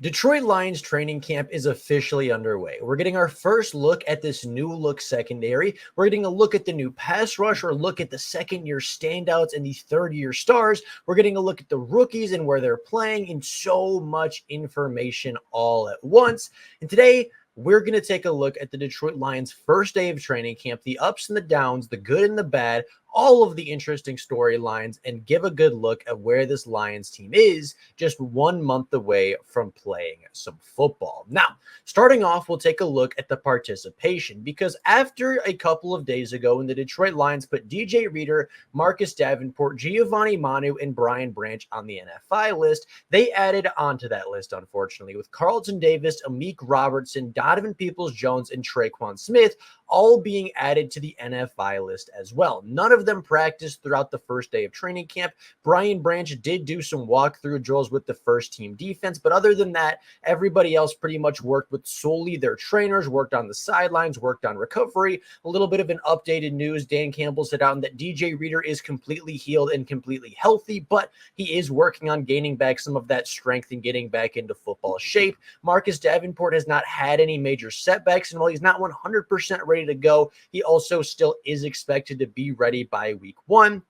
Detroit Lions training camp is officially underway. We're getting our first look at this new look secondary. We're getting a look at the new pass rush, or a look at the second-year standouts and the third-year stars. We're getting a look at the rookies and where they're playing, and so much information all at once. And today, we're going to take a look at the Detroit Lions' first day of training camp, the ups and the downs, the good and the bad, all of the interesting storylines, and give a good look at where this Lions team is just 1 month away from playing some football. Now, starting off, we'll take a look at the participation, because after a couple of days ago, when the Detroit Lions put DJ Reader, Marcus Davenport, Giovanni Manu, and Brian Branch on the NFI list, they added onto that list, unfortunately, with Carlton Davis, Amik Robertson, Donovan Peoples-Jones, and Traquan Smith all being added to the NFI list as well. None of them practiced throughout the first day of training camp. Brian Branch did do some walkthrough drills with the first team defense, but other than that, everybody else pretty much worked with solely their trainers, worked on the sidelines, worked on recovery. A little bit of an updated news: Dan Campbell said out that DJ Reader is completely healed and completely healthy, but he is working on gaining back some of that strength and getting back into football shape. Marcus Davenport has not had any major setbacks, and while he's not 100% ready to go, he also still is expected to be ready by week 1.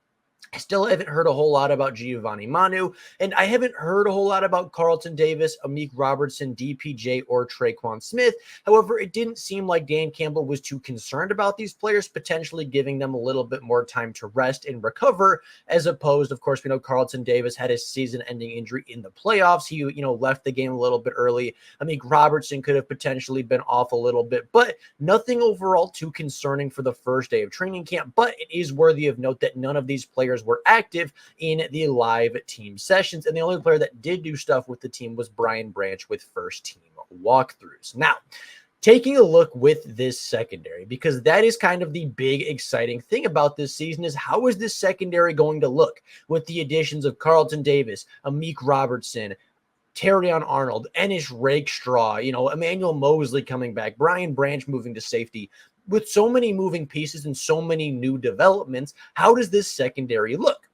I still haven't heard a whole lot about Giovanni Manu, and I haven't heard a whole lot about Carlton Davis, Amik Robertson, DPJ, or Traquan Smith. However, it didn't seem like Dan Campbell was too concerned about these players, potentially giving them a little bit more time to rest and recover, as opposed, of course, we know Carlton Davis had his season-ending injury in the playoffs. He, left the game a little bit early. Amik Robertson could have potentially been off a little bit, but nothing overall too concerning for the first day of training camp. But it is worthy of note that none of these players were active in the live team sessions, and the only player that did do stuff with the team was Brian Branch with first team walkthroughs. Now, taking a look with this secondary, because that is kind of the big exciting thing about this season, is how is this secondary going to look with the additions of Carlton Davis, Amik Robertson, Terrion Arnold, Enish Rakestraw, Emmanuel Mosley coming back, Brian Branch moving to safety. With so many moving pieces and so many new developments, how does this secondary look?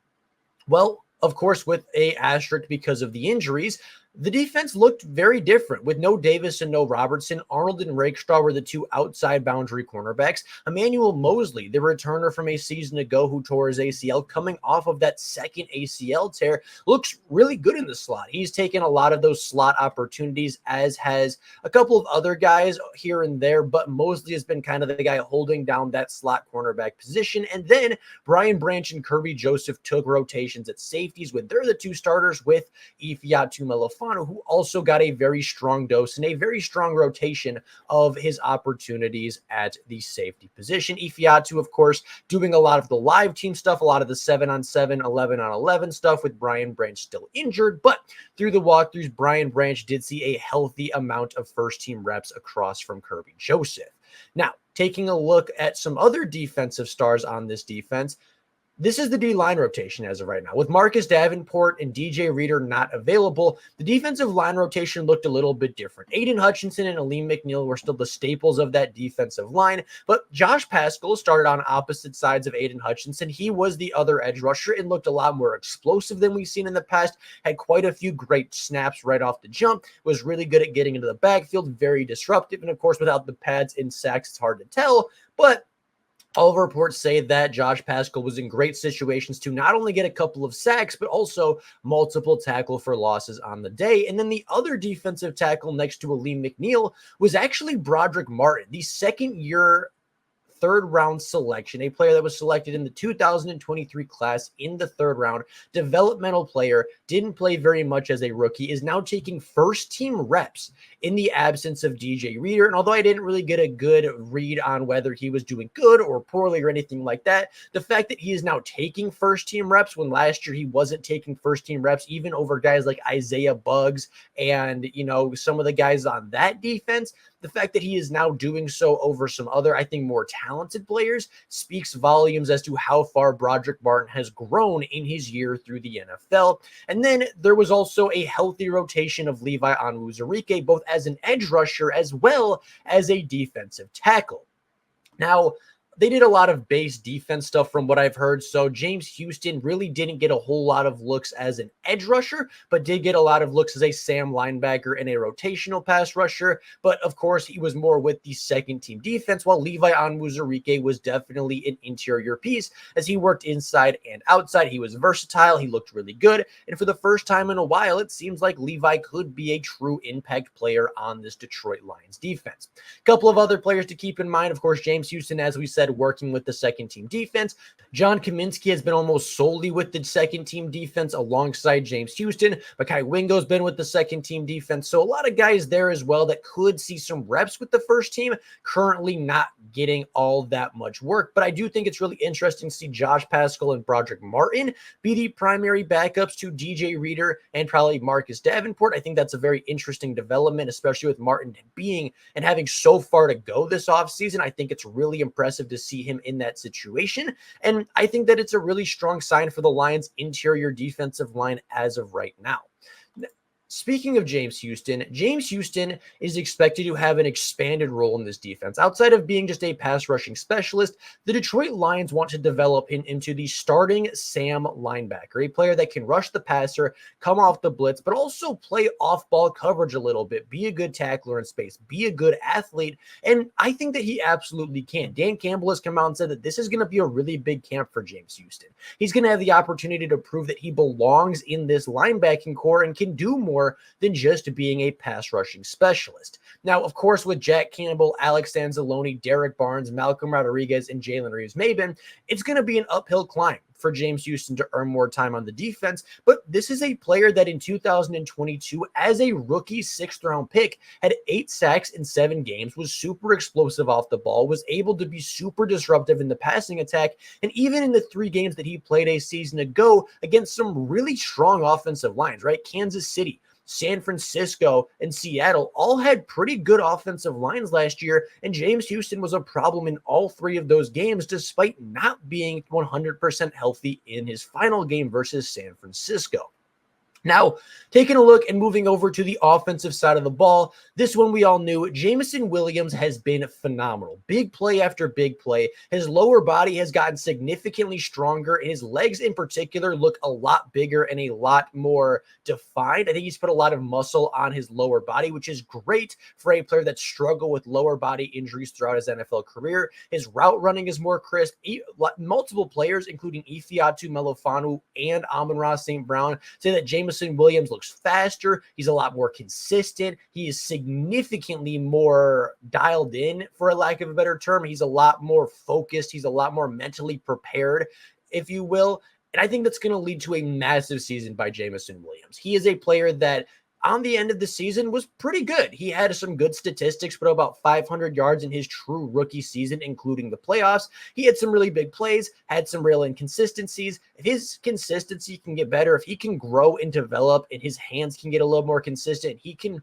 Well, of course, with a asterisk because of the injuries, the defense looked very different. With no Davis and no Robertson, Arnold and Rakestraw were the two outside boundary cornerbacks. Emmanuel Mosley, the returner from a season ago who tore his ACL, coming off of that second ACL tear, looks really good in the slot. He's taken a lot of those slot opportunities, as has a couple of other guys here and there, but Mosley has been kind of the guy holding down that slot cornerback position. And then Brian Branch and Kirby Joseph took rotations at safeties, with they're the two starters, with Ifeatu Melifonwu, who also got a very strong dose and a very strong rotation of his opportunities at the safety position. Ifeatu, of course, doing a lot of the live team stuff, a lot of the 7-on-7, 11-on-11 stuff, with Brian Branch still injured. But through the walkthroughs, Brian Branch did see a healthy amount of first-team reps across from Kirby Joseph. Now, taking a look at some other defensive stars on this defense, this is the D-line rotation as of right now. With Marcus Davenport and DJ Reader not available, the defensive line rotation looked a little bit different. Aiden Hutchinson and Aleem McNeil were still the staples of that defensive line, but Josh Paschal started on opposite sides of Aiden Hutchinson. He was the other edge rusher and looked a lot more explosive than we've seen in the past, had quite a few great snaps right off the jump, was really good at getting into the backfield, very disruptive, and of course, without the pads and sacks, it's hard to tell, but all reports say that Josh Paschal was in great situations to not only get a couple of sacks, but also multiple tackle for losses on the day. And then the other defensive tackle next to Aleem McNeil was actually Broderick Martin, the second-year third-round selection, a player that was selected in the 2023 class in the third round, developmental player, didn't play very much as a rookie, is now taking first-team reps in the absence of DJ Reader. And although I didn't really get a good read on whether he was doing good or poorly or anything like that, the fact that he is now taking first-team reps when last year he wasn't taking first-team reps, even over guys like Isaiah Buggs and, some of the guys on that defense, the fact that he is now doing so over some other, I think, more talented players speaks volumes as to how far Broderick Martin has grown in his year through the NFL. And then there was also a healthy rotation of Levi Onwuzurike, both as an edge rusher as well as a defensive tackle. Now, they did a lot of base defense stuff from what I've heard. So James Houston really didn't get a whole lot of looks as an edge rusher, but did get a lot of looks as a Sam linebacker and a rotational pass rusher. But of course, he was more with the second team defense, while Levi Onwuzurike was definitely an interior piece as he worked inside and outside. He was versatile. He looked really good. And for the first time in a while, it seems like Levi could be a true impact player on this Detroit Lions defense. A couple of other players to keep in mind, of course, James Houston, as we said, working with the second team defense. John Kaminsky has been almost solely with the second team defense alongside James Houston. Makai Wingo's been with the second team defense. So a lot of guys there as well that could see some reps with the first team, currently not getting all that much work. But I do think it's really interesting to see Josh Paschal and Broderick Martin be the primary backups to DJ Reader and probably Marcus Davenport. I think that's a very interesting development, especially with Martin being and having so far to go this offseason. I think it's really impressive to see him in that situation. And I think that it's a really strong sign for the Lions' interior defensive line as of right now. Speaking of James Houston is expected to have an expanded role in this defense. Outside of being just a pass rushing specialist, the Detroit Lions want to develop him into the starting Sam linebacker, a player that can rush the passer, come off the blitz, but also play off-ball coverage a little bit, be a good tackler in space, be a good athlete, and I think that he absolutely can. Dan Campbell has come out and said that this is going to be a really big camp for James Houston. He's going to have the opportunity to prove that he belongs in this linebacking core and can do more than just being a pass rushing specialist. Now, of course, with Jack Campbell, Alex Anzalone, Derek Barnes, Malcolm Rodriguez, and Jalen Reeves-Maybin, it's going to be an uphill climb for James Houston to earn more time on the defense. But this is a player that in 2022, as a rookie 6th-round pick, had 8 sacks in 7 games, was super explosive off the ball, was able to be super disruptive in the passing attack, and even in the 3 games that he played a season ago against some really strong offensive lines, right? Kansas City, San Francisco, and Seattle all had pretty good offensive lines last year, and James Houston was a problem in all 3 of those games despite not being 100% healthy in his final game versus San Francisco. Now, taking a look and moving over to the offensive side of the ball, this one we all knew, Jameson Williams has been phenomenal. Big play after big play. His lower body has gotten significantly stronger, and his legs in particular look a lot bigger and a lot more defined. I think he's put a lot of muscle on his lower body, which is great for a player that struggled with lower body injuries throughout his NFL career. His route running is more crisp. Multiple players, including Ifeatu Melifonwu and Amon-Ra St. Brown, say that Jameson Williams looks faster. He's a lot more consistent. He is significantly more dialed in, for a lack of a better term. He's a lot more focused. He's a lot more mentally prepared, if you will. And I think that's going to lead to a massive season by Jameson Williams. He is a player that on the end of the season was pretty good. He had some good statistics, but about 500 yards in his true rookie season, including the playoffs. He had some really big plays, had some real inconsistencies. If his consistency can get better, if he can grow and develop and his hands can get a little more consistent, he can,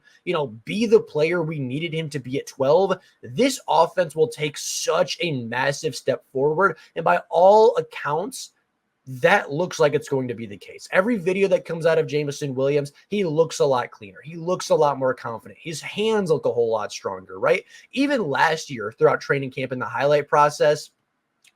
be the player we needed him to be at 12. This offense will take such a massive step forward. And by all accounts, that looks like it's going to be the case. Every video that comes out of Jameson Williams, he looks a lot cleaner. He looks a lot more confident. His hands look a whole lot stronger, right? Even last year throughout training camp in the highlight process,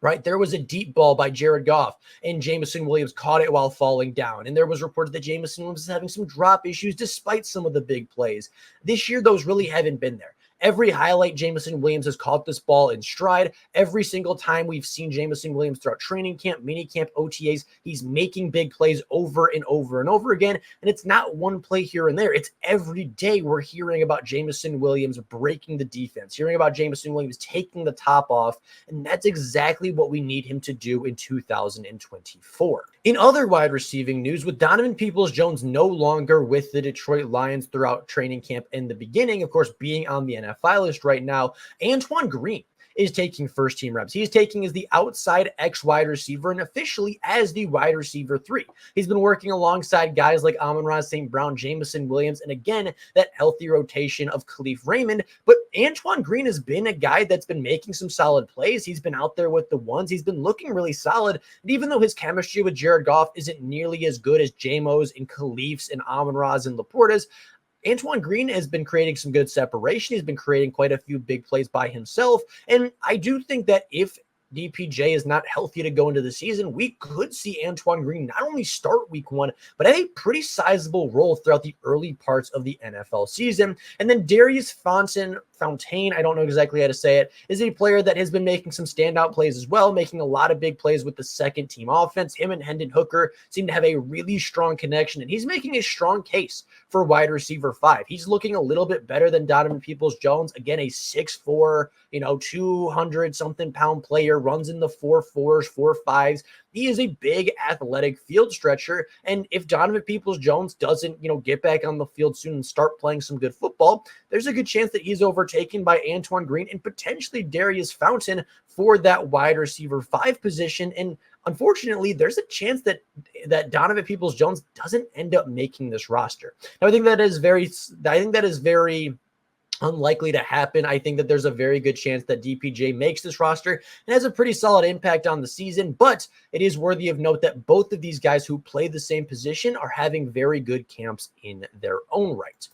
right, there was a deep ball by Jared Goff, and Jameson Williams caught it while falling down. And there was reported that Jameson Williams is having some drop issues despite some of the big plays. This year, those really haven't been there. Every highlight, Jameson Williams has caught this ball in stride. Every single time we've seen Jameson Williams throughout training camp, minicamp, OTAs, he's making big plays over and over and over again. And it's not one play here and there. It's every day we're hearing about Jameson Williams breaking the defense, hearing about Jameson Williams taking the top off. And that's exactly what we need him to do in 2024. In other wide receiving news, with Donovan Peoples-Jones no longer with the Detroit Lions throughout training camp in the beginning, of course, being on the NFL list right now, Antoine Green is taking first team reps. He's taking as the outside X wide receiver and officially as the wide receiver 3. He's been working alongside guys like Amon-Ra St. Brown, Jameson Williams, and again, that healthy rotation of Khalif Raymond. But Antoine Green has been a guy that's been making some solid plays. He's been out there with the ones. He's been looking really solid. And even though his chemistry with Jared Goff isn't nearly as good as J-Mo's and Khalif's and Amon-Ra's and Laporta's, Antoine Green has been creating some good separation. He's been creating quite a few big plays by himself. And I do think that if DPJ is not healthy to go into the season, we could see Antoine Green not only start week 1, but have a pretty sizable role throughout the early parts of the NFL season. And then Darius Fontaine, I don't know exactly how to say it, is a player that has been making some standout plays as well, making a lot of big plays with the second team offense. Him and Hendon Hooker seem to have a really strong connection, and he's making a strong case for wide receiver 5. He's looking a little bit better than Donovan Peoples-Jones. Again, a 6'4", 200-something pound player, runs in the 4.4s, 4.5s. He is a big athletic field stretcher. And if Donovan Peoples-Jones doesn't, get back on the field soon and start playing some good football, there's a good chance that he's overtaken by Antoine Green and potentially Darius Fountain for that wide receiver 5 position. And unfortunately, there's a chance that Donovan Peoples-Jones doesn't end up making this roster. Now, I think that is very unlikely to happen. I think that there's a very good chance that DPJ makes this roster and has a pretty solid impact on the season, but it is worthy of note that both of these guys who play the same position are having very good camps in their own right.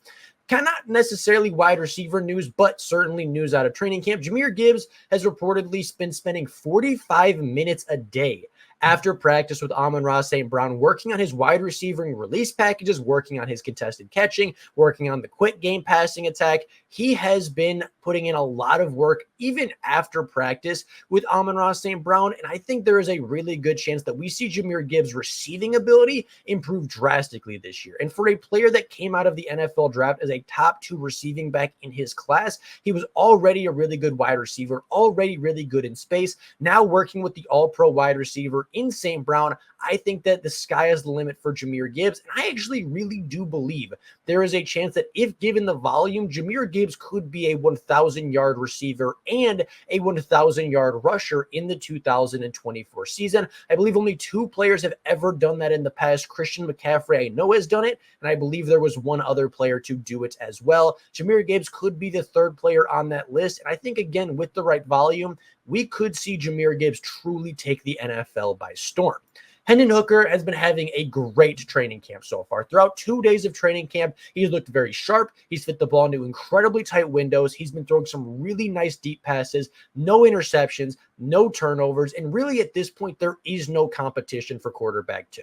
Kind of not necessarily wide receiver news, but certainly news out of training camp. Jahmyr Gibbs has reportedly been spending 45 minutes a day after practice with Amon-Ra St. Brown, working on his wide receiving release packages, working on his contested catching, working on the quick game passing attack. He has been putting in a lot of work even after practice with Amon-Ra St. Brown, and I think there is a really good chance that we see Jahmyr Gibbs' receiving ability improve drastically this year. And for a player that came out of the NFL draft as a top 2 receiving back in his class, he was already a really good wide receiver, already really good in space. Now working with the all-pro wide receiver in St. Brown, I think that the sky is the limit for Jahmyr Gibbs. And I actually really do believe there is a chance that if given the volume, Jahmyr Gibbs could be a 1,000-yard receiver and a 1,000-yard rusher in the 2024 season. I believe only 2 players have ever done that in the past. Christian McCaffrey, I know, has done it, and I believe there was one other player to do it as well. Jahmyr Gibbs could be the 3rd player on that list. And I think, again, with the right volume, we could see Jahmyr Gibbs truly take the NFL by storm. Hendon Hooker has been having a great training camp so far. Throughout 2 days of training camp, he's looked very sharp. He's fit the ball into incredibly tight windows. He's been throwing some really nice deep passes, no interceptions, no turnovers, and really at this point, there is no competition for quarterback 2.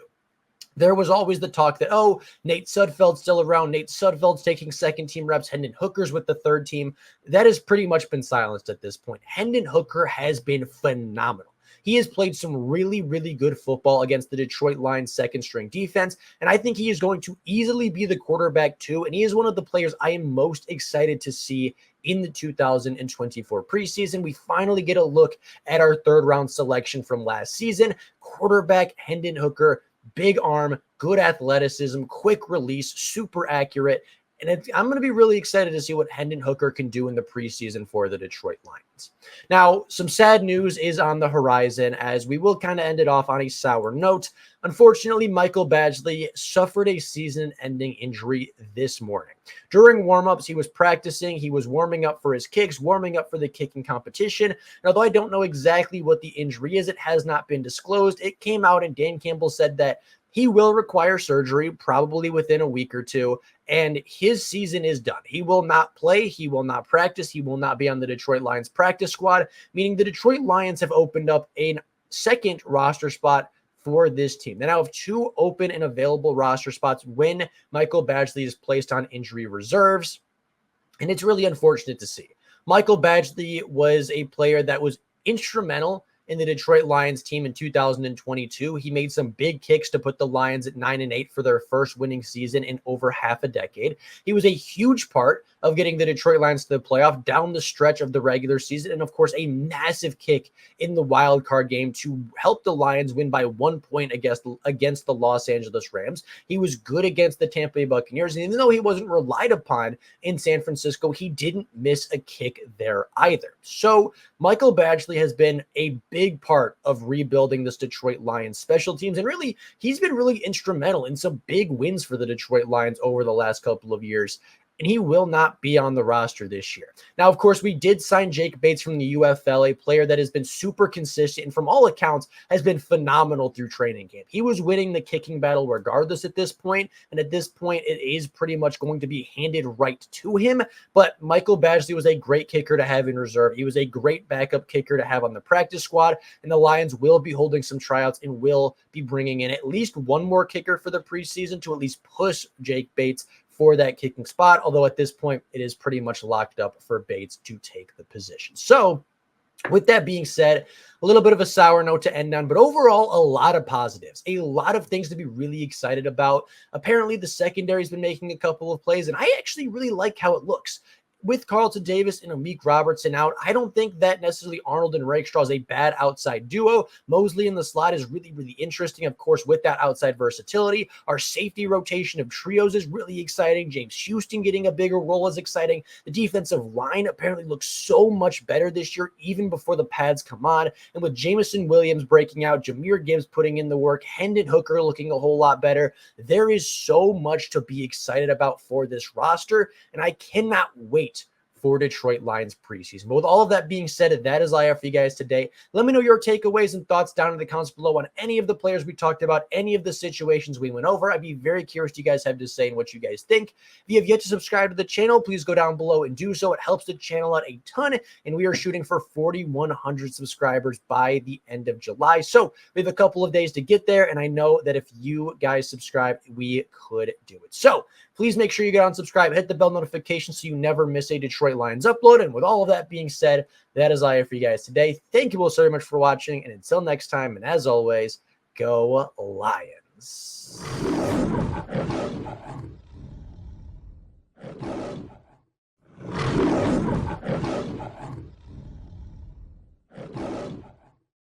There was always the talk that, Nate Sudfeld's still around. Nate Sudfeld's taking second-team reps. Hendon Hooker's with the 3rd team. That has pretty much been silenced at this point. Hendon Hooker has been phenomenal. He has played some really, really good football against the Detroit Lions second-string defense, and I think he is going to easily be the quarterback too, and he is one of the players I am most excited to see in the 2024 preseason. We finally get a look at our 3rd-round selection from last season. Quarterback Hendon Hooker, big arm, good athleticism, quick release, super accurate. And I'm going to be really excited to see what Hendon Hooker can do in the preseason for the Detroit Lions. Now, some sad news is on the horizon, as we will kind of end it off on a sour note. Unfortunately, Michael Badgley suffered a season-ending injury this morning. During warmups, he was practicing. He was warming up for his kicks, warming up for the kicking competition. And although I don't know exactly what the injury is, it has not been disclosed. It came out, and Dan Campbell said that he will require surgery probably within a week or 2, and his season is done. He will not play. He will not practice. He will not be on the Detroit Lions practice squad, meaning the Detroit Lions have opened up a 2nd roster spot for this team. They now have 2 open and available roster spots when Michael Badgley is placed on injury reserves, and it's really unfortunate to see. Michael Badgley was a player that was instrumental in the Detroit Lions team in 2022. He made some big kicks to put the Lions at 9-8 for their first winning season in over half a decade. He was a huge part of getting the Detroit Lions to the playoff down the stretch of the regular season, and of course a massive kick in the wild card game to help the Lions win by 1 point against the Los Angeles Rams. He was good against the Tampa Bay Buccaneers, and even though he wasn't relied upon in San Francisco, he didn't miss a kick there either. So Michael Badgley has been a big part of rebuilding this Detroit Lions special teams, and really he's been really instrumental in some big wins for the Detroit Lions over the last couple of years. and he will not be on the roster this year. Now, of course, we did sign Jake Bates from the UFL, a player that has been super consistent and from all accounts has been phenomenal through training camp. He was winning the kicking battle regardless at this point, and at this point, it is pretty much going to be handed right to him. But Michael Badgley was a great kicker to have in reserve. He was a great backup kicker to have on the practice squad, and the Lions will be holding some tryouts and will be bringing in at least one more kicker for the preseason to at least push Jake Bates for that kicking spot, although at this point it is pretty much locked up for Bates to take the position. So with that being said, a little bit of a sour note to end on, but overall, a lot of positives, a lot of things to be really excited about. Apparently, the secondary's been making a couple of plays, and I actually really like how it looks. With Carlton Davis and Amik Robertson out, I don't think that necessarily Arnold and Rakestraw is a bad outside duo. Mosley in the slot is really, really interesting, of course, with that outside versatility. Our safety rotation of trios is really exciting. James Houston getting a bigger role is exciting. The defensive line apparently looks so much better this year, even before the pads come on. And with Jamison Williams breaking out, Jahmyr Gibbs putting in the work, Hendon Hooker looking a whole lot better, there is so much to be excited about for this roster, and I cannot wait for Detroit Lions preseason. But with all of that being said, that is all I have for you guys today. Let me know your takeaways and thoughts down in the comments below on any of the players we talked about, any of the situations we went over. I'd be very curious what you guys have to say and what you guys think. If you have yet to subscribe to the channel, please go down below and do so. It helps the channel out a ton, and we are shooting for 4,100 subscribers by the end of July. So we have a couple of days to get there, and I know that if you guys subscribe, we could do it. So please make sure you get on subscribe, hit the bell notification so you never miss a Detroit Lions upload. And with all of that being said, that is all I have for you guys today. Thank you all so much for watching. And until next time, and as always, go Lions.